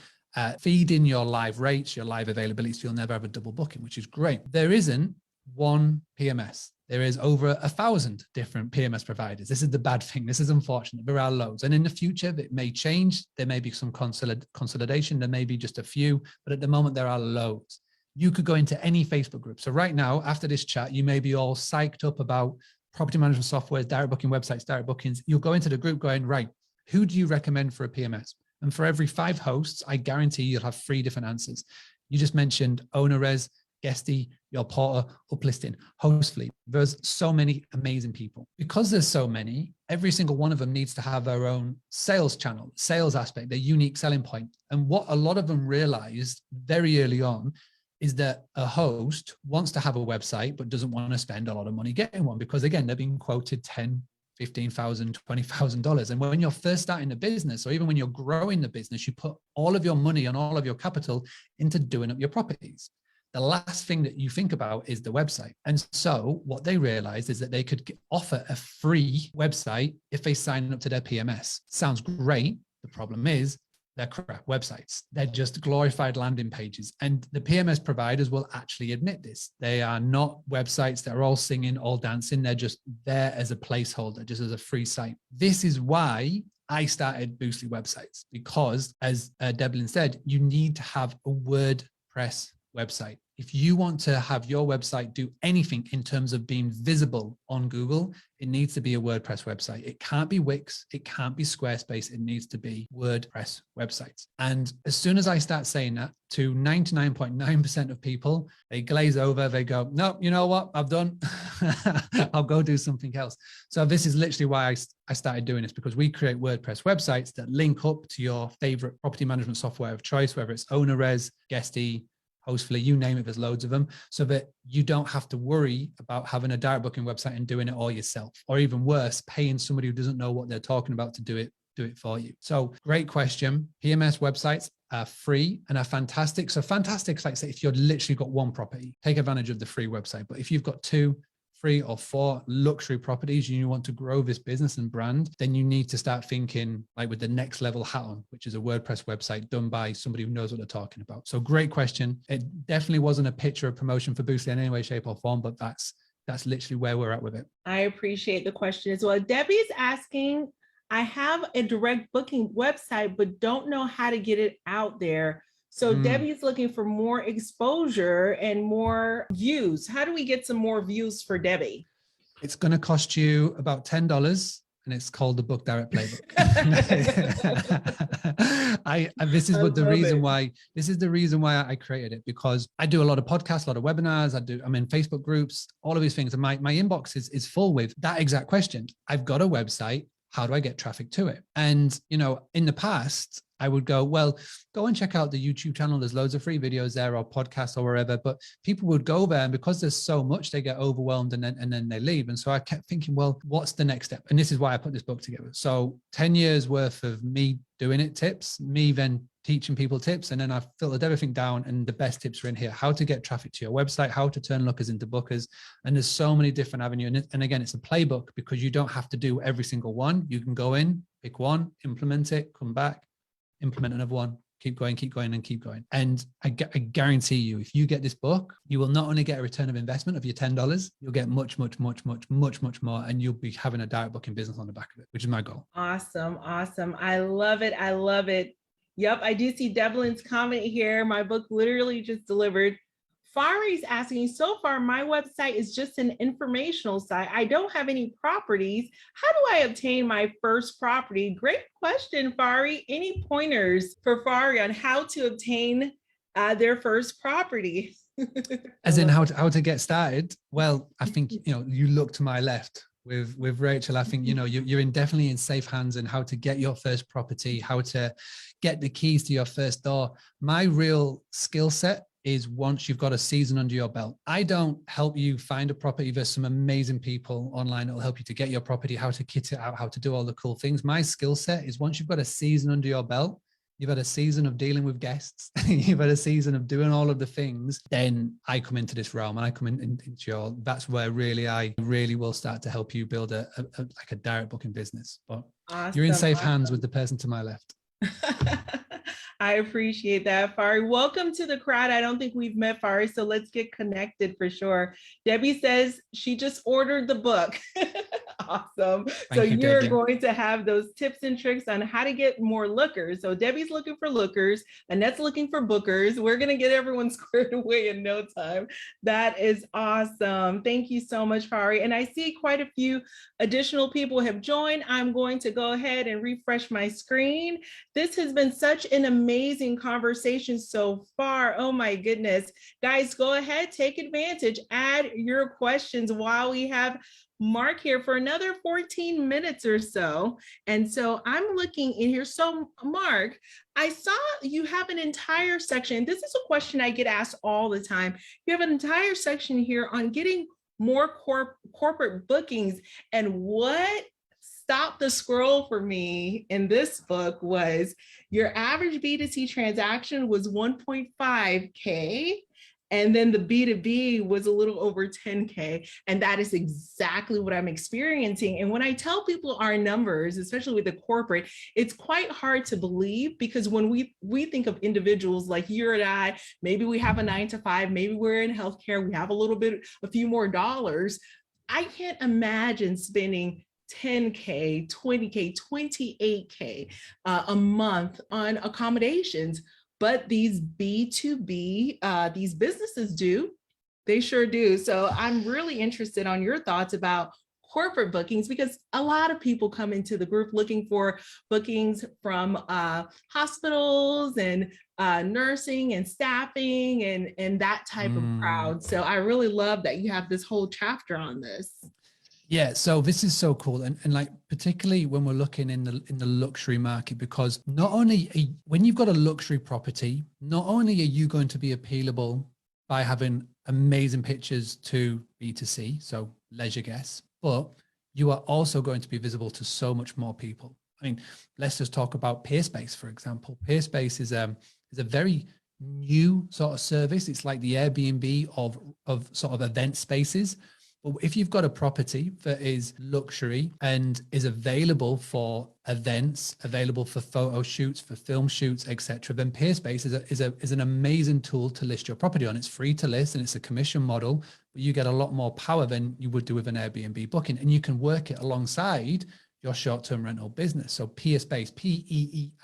feed in your live rates, your live availability, so you'll never have a double booking, which is great. There isn't one PMS. There is over 1,000 different PMS providers. This is the bad thing. This is unfortunate. There are loads. And in the future, it may change. There may be some consolidation. There may be just a few, but at the moment, there are loads. You could go into any Facebook group. So right now, after this chat, you may be all psyched up about property management software, direct booking websites, direct bookings. You'll go into the group going, right, who do you recommend for a PMS? And for every 5 hosts, I guarantee you'll have 3 different answers. You just mentioned OwnerRez, Guesty, Your Porter, Uplisting, Hostfully. There's so many amazing people. Because there's so many, every single one of them needs to have their own sales channel, sales aspect, their unique selling point. And what a lot of them realized very early on is that a host wants to have a website, but doesn't want to spend a lot of money getting one because, again, they're being quoted $10,000, $15,000, $20,000. And when you're first starting a business, or even when you're growing the business, you put all of your money and all of your capital into doing up your properties. The last thing that you think about is the website. And so what they realized is that they could offer a free website if they sign up to their PMS. Sounds great. The problem is they're crap websites. They're just glorified landing pages. And the PMS providers will actually admit this. They are not websites that are all singing, all dancing. They're just there as a placeholder, just as a free site. This is why I started Boostly websites, because as Devlin said, you need to have a WordPress website. If you want to have your website do anything in terms of being visible on Google, it needs to be a WordPress website. It can't be Wix. It can't be Squarespace. It needs to be WordPress websites. And as soon as I start saying that to 99.9% of people, they glaze over. They go, no, you know what? I've done. I'll go do something else. So this is literally why I started doing this, because we create WordPress websites that link up to your favorite property management software of choice, whether it's OwnerRez, Guesty, Hostfully, you name it, there's loads of them, so that you don't have to worry about having a direct booking website and doing it all yourself, or even worse, paying somebody who doesn't know what they're talking about to do it for you. So great question. PMS websites are free and are fantastic. So fantastic, like say, if you've literally got one property, take advantage of the free website. But if you've got 2, 3 or 4 luxury properties and you want to grow this business and brand, then you need to start thinking like with the next level hat on, which is a WordPress website done by somebody who knows what they're talking about. So great question. It definitely wasn't a picture of promotion for Boostly in any way, shape or form, but that's literally where we're at with it. I appreciate the question as well. Debbie's asking, I have a direct booking website, but don't know how to get it out there. So Debbie's looking for more exposure and more views. How do we get some more views for Debbie? It's going to cost you about $10, and it's called the Book Direct Playbook. This is the reason why I created it, because I do a lot of podcasts, a lot of webinars. I'm in Facebook groups, all of these things, and my inbox is full with that exact question. I've got a website. How do I get traffic to it? And, in the past, I would go, well, go and check out the YouTube channel. There's loads of free videos there, or podcasts or wherever, but people would go there, and because there's so much, they get overwhelmed and then they leave. And so I kept thinking, well, what's the next step? And this is why I put this book together. So 10 years worth of me doing it tips, me then teaching people tips, and then I've filtered everything down, and the best tips are in here: how to get traffic to your website, how to turn lookers into bookers. And there's so many different avenues. And again, it's a playbook, because you don't have to do every single one. You can go in, pick one, implement it, come back, implement another one, keep going, and keep going. And I guarantee you, if you get this book, you will not only get a return of investment of your $10, you'll get much more, and you'll be having a direct booking business on the back of it, which is my goal. Awesome. I love it. Yep, I do see Devlin's comment here. My book literally just delivered. Fari's asking, so far my website is just an informational site. I don't have any properties. How do I obtain my first property? Great question, Fari. Any pointers for Fari on how to obtain their first property? As in how to get started? Well, I think, you look to my left with Rachel. I think, you're definitely in safe hands in how to get your first property, how to get the keys to your first door. My real skill set is once you've got a season under your belt. I don't help you find a property. There's some amazing people online that will help you to get your property, how to kit it out, how to do all the cool things. My skill set is once you've got a season under your belt, you've had a season of dealing with guests, you've had a season of doing all of the things, then I come into this realm and I come into your, that's where I really will start to help you build like a direct booking business. But you're in safe hands with the person to my left. I appreciate that, Fari. Welcome to the crowd. I don't think we've met, Fari, so let's get connected for sure. Debbie says she just ordered the book. Awesome. So you're going to have those tips and tricks on how to get more lookers. So Debbie's looking for lookers, Annette's looking for bookers. We're going to get everyone squared away in no time. That is awesome. Thank you so much, Fari. And I see quite a few additional people have joined. I'm going to go ahead and refresh my screen. This has been such an amazing conversation so far. Oh my goodness. Guys, go ahead, take advantage, add your questions while we have Mark here for another 14 minutes or so. And so I'm looking in here. So Mark, I saw you have an entire section. This is a question I get asked all the time. You have an entire section here on getting more corporate bookings. And what stopped the scroll for me in this book was your average B2C transaction was 1.5K. And then the B2B was a little over 10K. And that is exactly what I'm experiencing. And when I tell people our numbers, especially with the corporate, it's quite hard to believe, because when we think of individuals like you and I, maybe we have a 9-to-5, maybe we're in healthcare, we have a few more dollars. I can't imagine spending 10K, 20K, 28K a month on accommodations. But these B2B, these businesses do, they sure do. So I'm really interested on your thoughts about corporate bookings, because a lot of people come into the group looking for bookings from hospitals and nursing and staffing and that type of crowd. So I really love that you have this whole chapter on this. Yeah, so this is so cool. And like, particularly when we're looking in the luxury market, because not only when you've got a luxury property, not only are you going to be appealable by having amazing pictures to B2C, so leisure guests, but you are also going to be visible to so much more people. I mean, let's just talk about Peerspace, for example. Peerspace is a very new sort of service. It's like the Airbnb of sort of event spaces. But if you've got a property that is luxury and is available for events, available for photo shoots, for film shoots, etc., then Peerspace is an amazing tool to list your property on. It's free to list and it's a commission model, but you get a lot more power than you would do with an Airbnb booking, and you can work it alongside your short-term rental business. So Peerspace,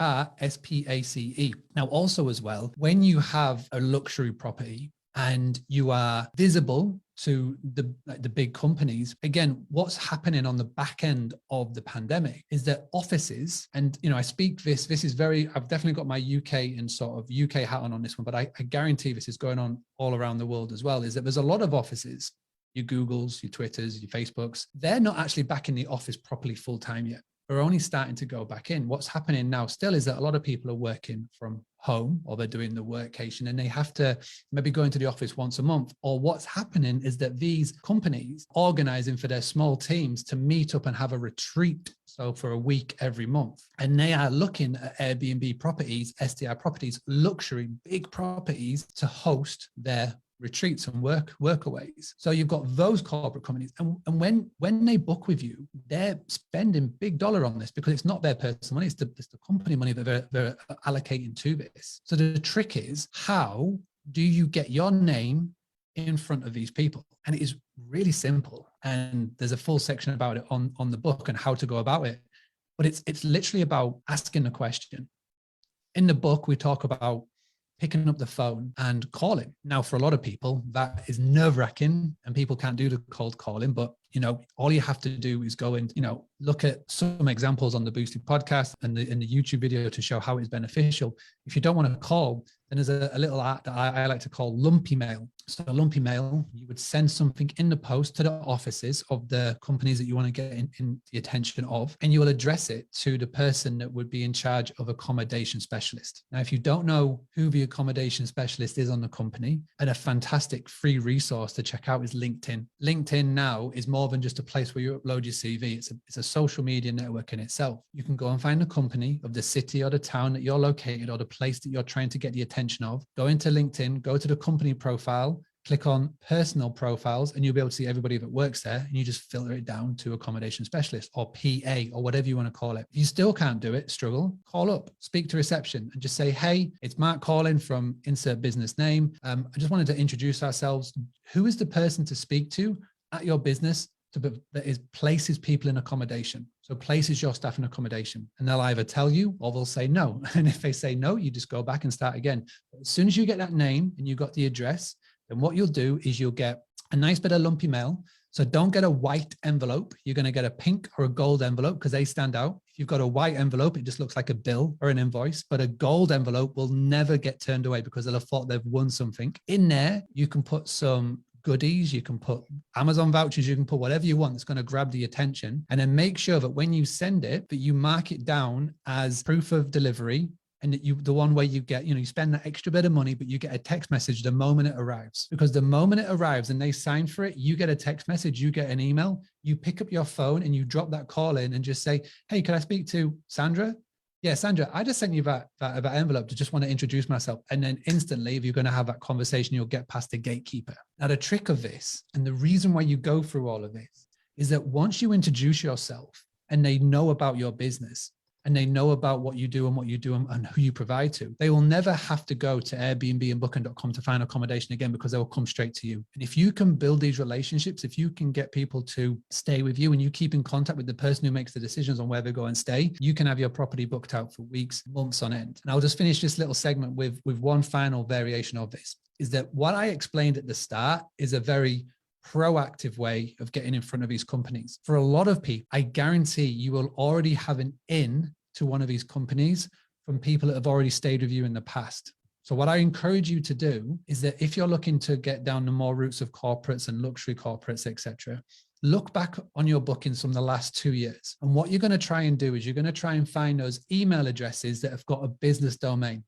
Peerspace. Now, also as well, when you have a luxury property and you are visible to the big companies, again, what's happening on the back end of the pandemic is that offices, and I speak this is very, I've definitely got my UK and sort of UK hat on this one, but I guarantee this is going on all around the world as well, is that there's a lot of offices, your Googles, your Twitters, your Facebooks, they're not actually back in the office properly full time yet. We're only starting to go back in. What's happening now still is that a lot of people are working from home, or they're doing the workation, and they have to maybe go into the office once a month. Or what's happening is that these companies organizing for their small teams to meet up and have a retreat, so for a week every month. And they are looking at Airbnb properties, STR properties, luxury big properties to host their retreats and workaways. So you've got those corporate companies, and when they book with you, they're spending big dollar on this, because it's not their personal money, it's the company money that they're allocating to this. So the trick is, how do you get your name in front of these people? And it is really simple, and there's a full section about it on the book and how to go about it. But it's literally about asking the question. In the book, we talk about picking up the phone and calling. Now, for a lot of people, that is nerve-wracking and people can't do the cold calling, but all you have to do is go and, look at some examples on the Boosted podcast and in the YouTube video to show how it's beneficial. If you don't want to call, then there's a little art that I like to call lumpy mail. So a lumpy mail, you would send something in the post to the offices of the companies that you want to get in the attention of, and you will address it to the person that would be in charge of accommodation specialist. Now, if you don't know who the accommodation specialist is on the company, and a fantastic free resource to check out is LinkedIn. LinkedIn now is more than just a place where you upload your CV. It's a social media network in itself. You can go and find a company of the city or the town that you're located or the place that you're trying to get the attention of. Go into LinkedIn, go to the company profile, click on personal profiles, and you'll be able to see everybody that works there. And you just filter it down to accommodation specialist or PA or whatever you want to call it. If you still can't do it, struggle, call up, speak to reception and just say, hey, it's Mark calling from insert business name. I just wanted to introduce ourselves. Who is the person to speak to at your business that places people in accommodation? So places your staff in accommodation, and they'll either tell you or they'll say no. And if they say no, you just go back and start again. But as soon as you get that name and you got the address, then what you'll do is you'll get a nice bit of lumpy mail. So don't get a white envelope. You're going to get a pink or a gold envelope because they stand out. If you've got a white envelope, it just looks like a bill or an invoice, but a gold envelope will never get turned away because they'll have thought they've won something. In there, you can put some goodies, you can put Amazon vouchers, you can put whatever you want that's going to grab the attention, and then make sure that when you send it, that you mark it down as proof of delivery. And the one where you get, you spend that extra bit of money, but you get a text message the moment it arrives. Because the moment it arrives and they sign for it, you get a text message, you get an email, you pick up your phone and you drop that call in and just say, hey, can I speak to Sandra? Yeah, Sandra, I just sent you that envelope to just want to introduce myself. And then instantly, if you're going to have that conversation, you'll get past the gatekeeper. Now, the trick of this, and the reason why you go through all of this, is that once you introduce yourself and they know about your business, and they know about what you do and who you provide to, they will never have to go to Airbnb and Booking.com to find accommodation again, because they will come straight to you. And if you can build these relationships, if you can get people to stay with you and you keep in contact with the person who makes the decisions on where they go and stay, you can have your property booked out for weeks, months on end. And I'll just finish this little segment with one final variation of this, is that what I explained at the start is a very proactive way of getting in front of these companies. For a lot of people, I guarantee you will already have an in to one of these companies from people that have already stayed with you in the past. So what I encourage you to do is that if you're looking to get down the more routes of corporates and luxury corporates, etc., look back on your bookings from the last 2 years. And what you're going to try and do is you're going to try and find those email addresses that have got a business domain.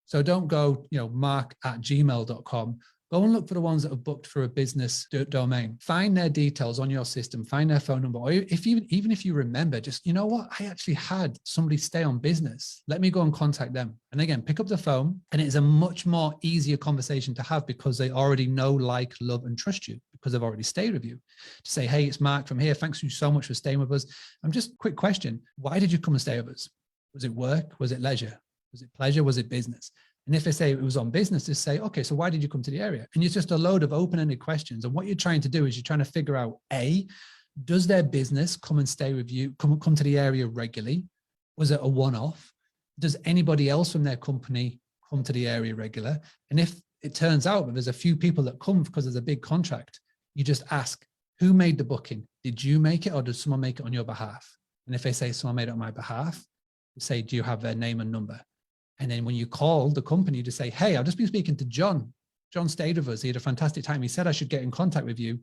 So don't go, mark@gmail.com. Go and look for the ones that have booked for a business domain. Find their details on your system, find their phone number. Or even if you remember, just, you know what, I actually had somebody stay on business. Let me go and contact them. And again, pick up the phone, and it's a much more easier conversation to have because they already know, like, love, and trust you because they've already stayed with you. To say, hey, it's Mark from here. Thanks you so much for staying with us. Just quick question. Why did you come and stay with us? Was it work? Was it leisure? Was it pleasure? Was it business? And if they say it was on business, just say, okay, so why did you come to the area? And it's just a load of open-ended questions. And what you're trying to do is you're trying to figure out, A, does their business come and stay with you, come to the area regularly? Was it a one-off? Does anybody else from their company come to the area regular? And if it turns out that there's a few people that come because there's a big contract, you just ask, who made the booking? Did you make it or did someone make it on your behalf? And if they say someone made it on my behalf, you say, do you have their name and number? And then when you call the company to say, hey, I've just been speaking to John. John stayed with us. He had a fantastic time. He said I should get in contact with you.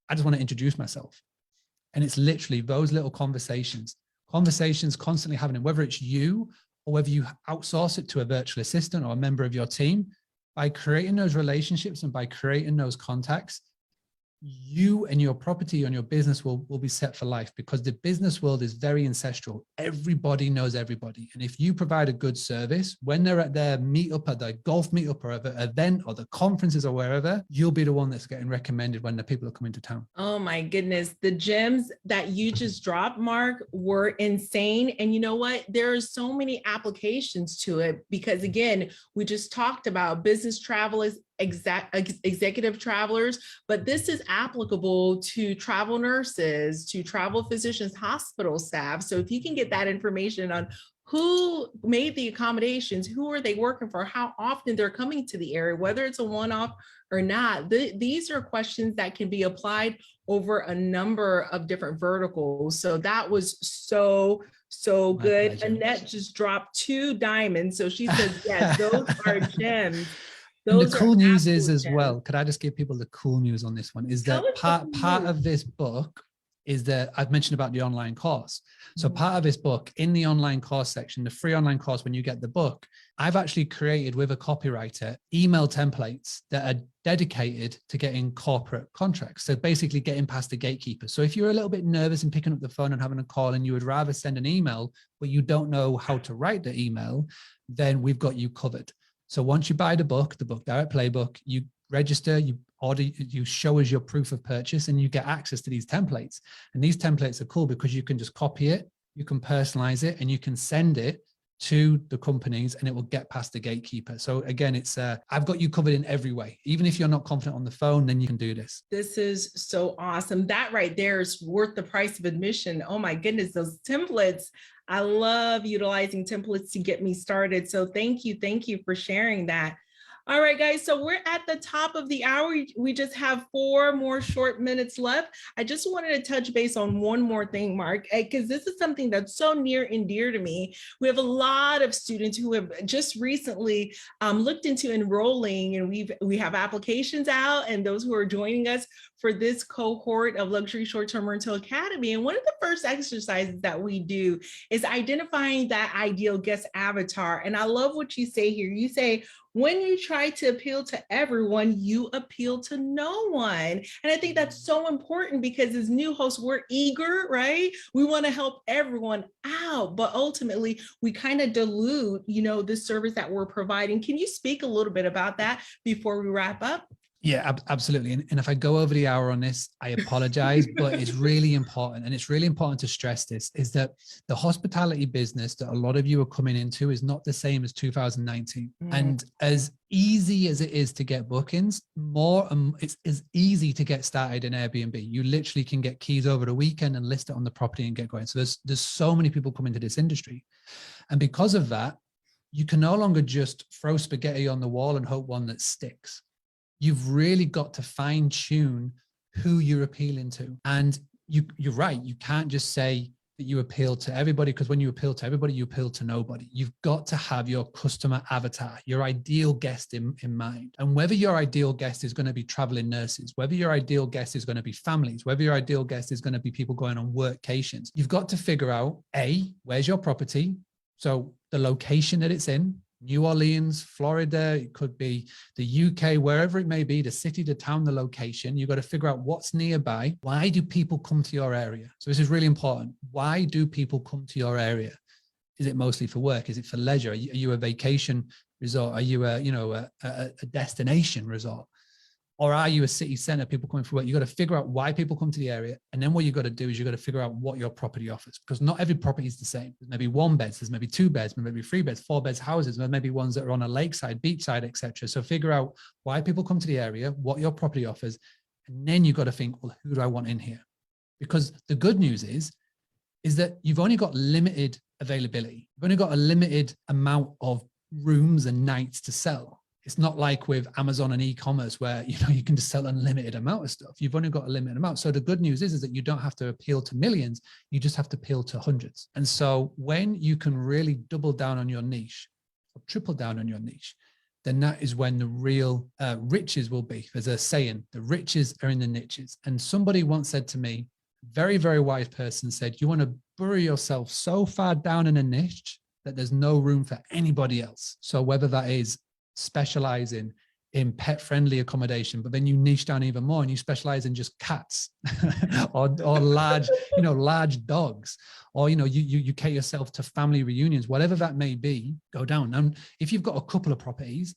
I just want to introduce myself. And it's literally those little conversations constantly happening, whether it's you or whether you outsource it to a virtual assistant or a member of your team. By creating those relationships and by creating those contacts, you and your property and your business will be set for life, because the business world is very ancestral. Everybody knows everybody. And if you provide a good service, when they're at their meetup, at their golf meetup or the event or the conferences or wherever, you'll be the one that's getting recommended when the people are coming to town. Oh my goodness. The gems that you just dropped, Mark, were insane. And you know what? There are so many applications to it because, again, we just talked about business travelers, executive travelers, but this is applicable to travel nurses, to travel physicians, hospital staff. So if you can get that information on who made the accommodations, who are they working for, how often they're coming to the area, whether it's a one-off or not, these are questions that can be applied over a number of different verticals. So that was so good. Pleasure. Annette just dropped 2 diamonds. So she says, yes, those are gems. And the cool news is as well, could I just give people the cool news on this one, is that part of this book is that I've mentioned about the online course. So part of this book, in the online course section, the free online course, when you get the book, I've actually created with a copywriter email templates that are dedicated to getting corporate contracts. So basically getting past the gatekeeper. So if you're a little bit nervous in picking up the phone and having a call and you would rather send an email, but you don't know how to write the email, then we've got you covered. So once you buy the Book Direct Playbook, you register, you order, you show us your proof of purchase, and you get access to these templates. And these templates are cool because you can just copy it, you can personalize it, and you can send it to the companies and it will get past the gatekeeper. So again, it's I've got you covered in every way. Even if you're not confident on the phone, then you can do this. This is so awesome. That right there is worth the price of admission. Oh my goodness, those templates. I love utilizing templates to get me started. So thank you for sharing that. All right, guys, so we're at the top of the hour. We just have 4 more short minutes left. I just wanted to touch base on one more thing, Mark, because this is something that's so near and dear to me. We have a lot of students who have just recently looked into enrolling, and we have applications out, and those who are joining us for this cohort of Luxury Short-Term Rental Academy. And one of the first exercises that we do is identifying that ideal guest avatar. And I love what you say here. You say, when you try to appeal to everyone, you appeal to no one. And I think that's so important because as new hosts, we're eager, right? We want to help everyone out, but ultimately we kind of dilute, the service that we're providing. Can you speak a little bit about that before we wrap up? Yeah, absolutely. And if I go over the hour on this, I apologize, but it's really important. And it's really important to stress this, is that the hospitality business that a lot of you are coming into is not the same as 2019. And as easy as it is to get bookings, it's as easy to get started in Airbnb. You literally can get keys over the weekend and list it on the property and get going. So there's so many people coming to this industry. And because of that, you can no longer just throw spaghetti on the wall and hope one that sticks. You've really got to fine tune who you're appealing to. And you're right. You can't just say that you appeal to everybody, because when you appeal to everybody, you appeal to nobody. You've got to have your customer avatar, your ideal guest in mind. And whether your ideal guest is going to be traveling nurses, whether your ideal guest is going to be families, whether your ideal guest is going to be people going on workcations, you've got to figure out, where's your property? So the location that it's in. New Orleans, Florida, it could be the UK, wherever it may be, the city, the town, the location. You've got to figure out what's nearby. Why do people come to your area? So this is really important. Why do people come to your area? Is it mostly for work? Is it for leisure? Are you a vacation resort? Are you a destination resort? Or are you a city center, people coming for work? You got to figure out why people come to the area. And then what you got to do is you got to figure out what your property offers, because not every property is the same. There's maybe 1 beds, there's maybe 2 beds, maybe 3 beds, 4 beds houses, there may be ones that are on a lakeside, beachside, etc. So figure out why people come to the area, what your property offers. And then you got to think, well, who do I want in here? Because the good news is that you've only got limited availability. You've only got a limited amount of rooms and nights to sell. It's not like with Amazon and e-commerce where, you can just sell an unlimited amount of stuff. You've only got a limited amount. So the good news is that you don't have to appeal to millions. You just have to appeal to hundreds. And so when you can really double down on your niche or triple down on your niche, then that is when the real riches will be. There's a saying, the riches are in the niches. And somebody once said to me, a very, very wise person said, you want to bury yourself so far down in a niche that there's no room for anybody else. So whether that is specializing in pet-friendly accommodation, but then you niche down even more and you specialize in just cats or large, large dogs, or, you cater yourself to family reunions, whatever that may be, go down. And if you've got a couple of properties,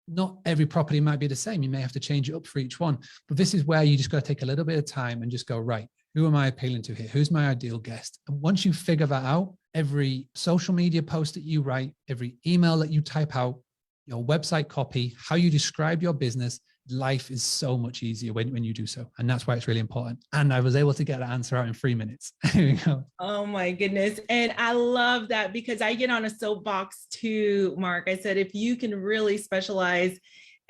not every property might be the same. You may have to change it up for each one, but this is where you just got to take a little bit of time and just go, right, who am I appealing to here? Who's my ideal guest? And once you figure that out, every social media post that you write, every email that you type out, your website copy, how you describe your business, life is so much easier when you do so. And that's why it's really important. And I was able to get that answer out in 3 minutes. Here we go. Oh my goodness. And I love that because I get on a soapbox too, Mark. I said, if you can really specialize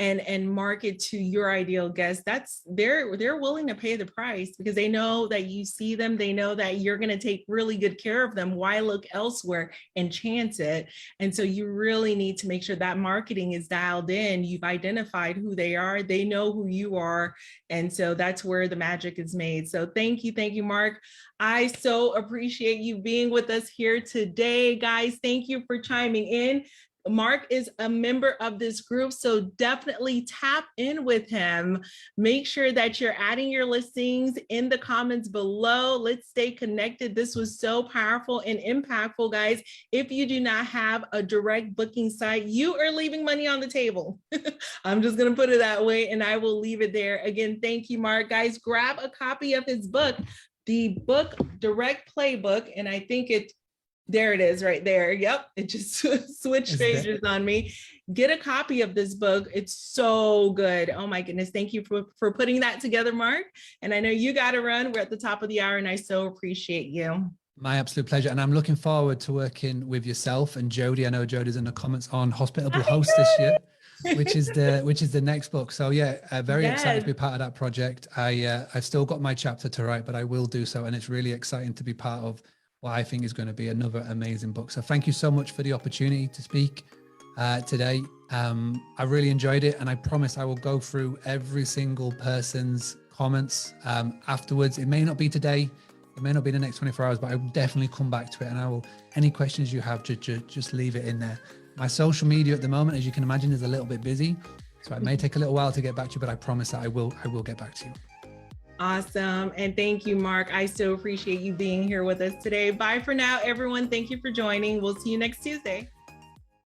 and market to your ideal guest, they're willing to pay the price because they know that you see them, they know that you're going to take really good care of them. Why look elsewhere and chance it? And so you really need to make sure that marketing is dialed in. You've identified who they are, they know who you are, and so that's where the magic is made. So thank you, Mark. I so appreciate you being with us here today, guys. Thank you for chiming in. Mark is a member of this group, so definitely tap in with him. Make sure that you're adding your listings in the comments below. Let's stay connected. This was so powerful and impactful, guys. If you do not have a direct booking site, you are leaving money on the table. I'm just going to put it that way, and I will leave it there. Again, thank you, Mark. Guys, grab a copy of his book, the Book Direct Playbook, and I think there it is right there. Yep. It just switched pages on me. Get a copy of this book. It's so good. Oh my goodness. Thank you for putting that together, Mark. And I know you got to run. We're at the top of the hour and I so appreciate you. My absolute pleasure. And I'm looking forward to working with yourself and Jody. I know Jody's in the comments on Hospitable Host this year, which is the next book. So yeah, very excited to be part of that project. I've still got my chapter to write, but I will do so. And it's really exciting to be part of what I think is going to be another amazing book. So thank you so much for the opportunity to speak today. I really enjoyed it, and I promise I will go through every single person's comments afterwards. It may not be today, it may not be the next 24 hours, but I will definitely come back to it, and I will, any questions you have, just leave it in there. My social media at the moment, as you can imagine, is a little bit busy, so it may take a little while to get back to you, but I promise that I will get back to you. Awesome. And thank you, Mark. I so appreciate you being here with us today. Bye for now, everyone. Thank you for joining. We'll see you next Tuesday.